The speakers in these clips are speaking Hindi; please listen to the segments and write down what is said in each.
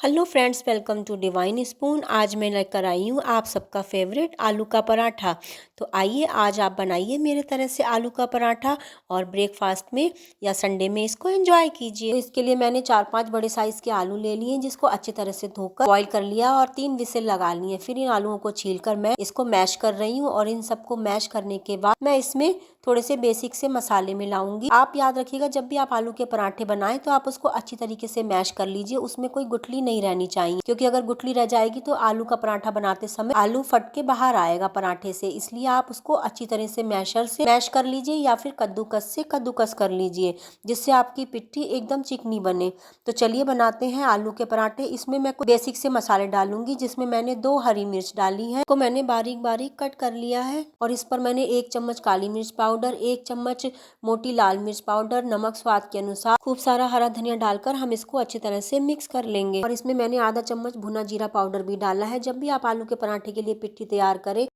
Hello friends, welcome to divine spoon. आज मैं लेकर आई हूँ आप सबका फेवरेट आलू का पराठा। तो आइए आज आप बनाइए मेरे तरह से आलू का पराठा और ब्रेकफास्ट में या संडे में इसको एंजॉय कीजिए। तो इसके लिए मैंने 4-5 बड़े साइज़ के आलू ले लिए जिसको अच्छी तरह से धोकर बॉईल कर लिया और 3 विसिल लगा लिए। फिर इन आलूओं को छीलकर मैं इसको मैश कर रही हूँ और इन सबको मैश करने के बाद मैं इसमें थोड़े से बेसिक से मसाले मिलाऊंगी। आप याद रखिएगा, जब भी आप आलू के पराठे बनाएं तो आप उसको अच्छी तरीके से मैश कर लीजिए। उसमें कोई गुठली नहीं रहनी चाहिए, क्योंकि अगर गुठली रह जाएगी तो आलू का पराठा बनाते समय आलू फट के बाहर आएगा पराठे से। इसलिए आप उसको अच्छी तरह से मैशर से मैश कर लीजिए या फिर कद्दूकस से कद्दूकस कर लीजिए, जिससे आपकी पिट्ठी एकदम चिकनी बने। तो चलिए बनाते हैं आलू के पराठे। इसमें मैं कुछ बेसिक से मसाले डालूंगी, जिसमें मैंने 2 हरी मिर्च डाली है, को मैंने बारीक बारीक कट कर लिया है। और इस पर मैंने 1 चम्मच काली मिर्च पाउडर, 1 चम्मच मोटी लाल मिर्च पाउडर, नमक स्वाद के अनुसार, खूब सारा हरा धनिया डालकर हम इसको अच्छी तरह से मिक्स कर लेंगे। और इसमें मैंने आधा चम्मच भुना जीरा पाउडर भी डाला है। जब भी आप आलू के पराठे के लिए पिट्ठी तैयार करें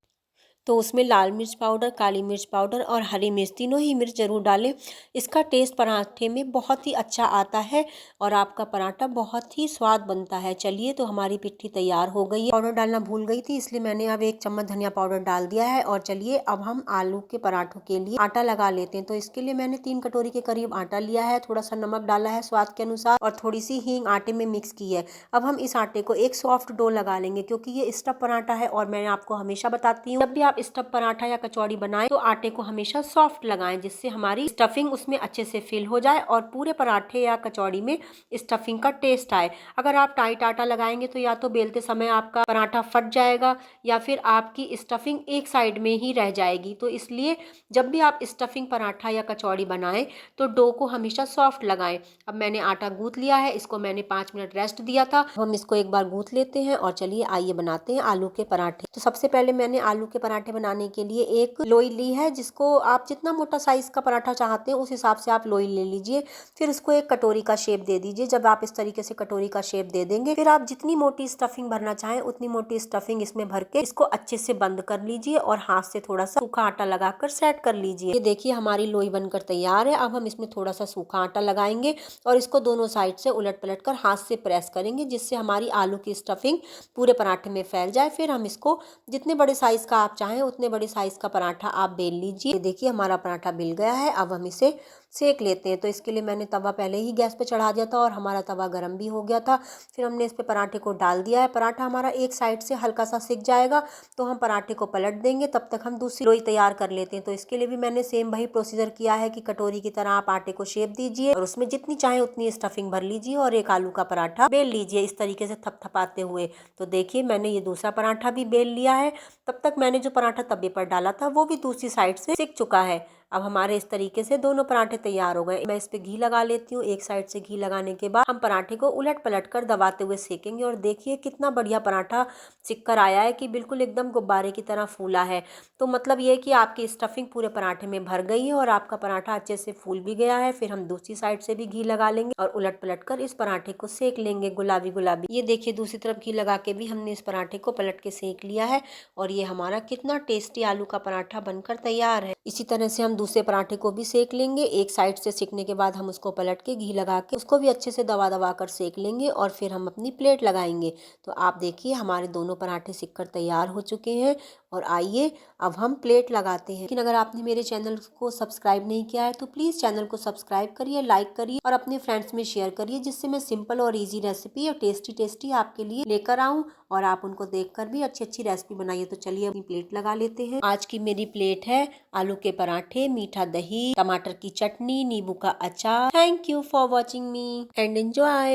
तो उसमें लाल मिर्च पाउडर, काली मिर्च पाउडर और हरी मिर्च, तीनों ही मिर्च ज़रूर डालें। इसका टेस्ट पराठे में बहुत ही अच्छा आता है और आपका पराठा बहुत ही स्वाद बनता है। चलिए, तो हमारी पिट्ठी तैयार हो गई है। पाउडर डालना भूल गई थी, इसलिए मैंने अब 1 चम्मच धनिया पाउडर डाल दिया है। और चलिए, अब हम आलू के पराठों के लिए आटा लगा लेते हैं। तो इसके लिए मैंने 3 कटोरी के करीब आटा लिया है। थोड़ा सा नमक डाला है स्वाद के अनुसार और थोड़ी सी हींग आटे में मिक्स की है। अब हम इस आटे को एक सॉफ्ट डो लगा लेंगे, क्योंकि ये स्टफ पराठा है और मैं आपको हमेशा बताती हूँ, जब भी आप स्टफ पराठा या कचौड़ी बनाएं तो आटे को हमेशा सॉफ्ट लगाएं, जिससे हमारी स्टफिंग उसमें अच्छे से फिल हो जाए और पूरे पराठे या कचौड़ी में स्टफिंग का टेस्ट आए। अगर आप टाइट आटा लगाएंगे तो या तो बेलते समय आपका पराठा फट जाएगा या फिर आपकी स्टफिंग एक साइड में ही रह जाएगी। तो इसलिए जब भी आप स्टफिंग पराठा या कचौड़ी बनाएं तो डो को हमेशा सॉफ्ट लगाएं। अब मैंने आटा गूंथ लिया है, इसको मैंने 5 मिनट रेस्ट दिया था। हम इसको एक बार गूंथ लेते हैं और चलिए आइए बनाते हैं आलू के पराठे। तो सबसे पहले मैंने आलू के पराठे बनाने के लिए एक लोई ली है, जिसको आप जितना मोटा साइज का पराठा चाहते हैं उस हिसाब से आप लोई ले लीजिए। फिर उसको एक कटोरी का शेप दे दीजिए। जब आप इस तरीके से कटोरी का शेप दे देंगे, फिर आप जितनी मोटी स्टफिंग भरना चाहें उतनी मोटी स्टफिंग इसमें भर के इसको अच्छे से बंद कर लीजिए और हाथ से थोड़ा सा सूखा आटा लगाकर सेट कर लीजिए। ये देखिए, हमारी लोई बनकर तैयार है। अब हम इसमें थोड़ा सा सूखा आटा लगाएंगे और इसको दोनों साइड से उलट पलट कर हाथ से प्रेस करेंगे, जिससे हमारी आलू की स्टफिंग पूरे पराठे में फैल जाए। फिर हम इसको जितने बड़े साइज का आप चाहें उतने बड़े साइज का पराठा आप बेल लीजिए। देखिए, हमारा पराठा बिल गया है। अब हम इसे सेक लेते हैं। तो इसके लिए मैंने तवा पहले ही गैस पे चढ़ा दिया था और हमारा तवा गर्म भी हो गया था। फिर हमने इस पे पराठे को डाल दिया है। पराठा हमारा एक साइड से हल्का सा सिक जाएगा तो हम पराठे को पलट देंगे। तब तक हम दूसरी लोई तैयार कर लेते हैं। तो इसके लिए भी मैंने सेम वही प्रोसीजर किया है कि कटोरी की तरह आप आटे को शेप दीजिए और उसमें जितनी चाहे उतनी स्टफिंग भर लीजिए और एक आलू का पराठा बेल लीजिए इस तरीके से थपथपाते हुए। तो देखिए, मैंने ये दूसरा पराठा भी बेल लिया है। तब तक मैंने जो पराठा तवे पर डाला था वो भी दूसरी साइड से सिक चुका है। अब हमारे इस तरीके से दोनों पराठे तैयार हो गए। मैं इस पे घी लगा लेती हूँ। एक साइड से घी लगाने के बाद हम पराठे को उलट पलट कर दबाते हुए सेकेंगे। और देखिए कितना बढ़िया पराठा सिक कर आया है कि बिल्कुल एकदम गुब्बारे की तरह फूला है। तो मतलब ये कि आपकी स्टफिंग पूरे पराठे में भर गई है और आपका पराठा अच्छे से फूल भी गया है। फिर हम दूसरी साइड से भी घी लगा लेंगे और उलट पलट कर इस पराठे को सेक लेंगे गुलाबी गुलाबी। ये देखिए, दूसरी तरफ घी लगा के भी हमने इस पराठे को पलट के सेक लिया है और ये हमारा कितना टेस्टी आलू का पराठा बनकर तैयार है। इसी तरह से हम दूसरे पराठे को भी सेक लेंगे। एक साइड से सेकने के बाद हम उसको पलट के घी लगा के उसको भी अच्छे से दबा दबा कर सेक लेंगे और फिर हम अपनी प्लेट लगाएंगे। तो आप देखिए, हमारे दोनों पराठे सिक कर तैयार हो चुके हैं। और आइए अब हम प्लेट लगाते हैं। लेकिन अगर आपने मेरे चैनल को सब्सक्राइब नहीं किया है तो प्लीज़ चैनल को सब्सक्राइब करिए, लाइक करिए और अपने फ्रेंड्स में शेयर करिए, जिससे मैं सिंपल और इजी रेसिपी और टेस्टी टेस्टी आपके लिए लेकर आऊँ और आप उनको देखकर भी अच्छी अच्छी रेसिपी बनाइए। तो चलिए अपनी प्लेट लगा लेते हैं। आज की मेरी प्लेट है आलू के पराठे, मीठा दही, टमाटर की चटनी, नींबू का अचार। Thank you for watching me and enjoy.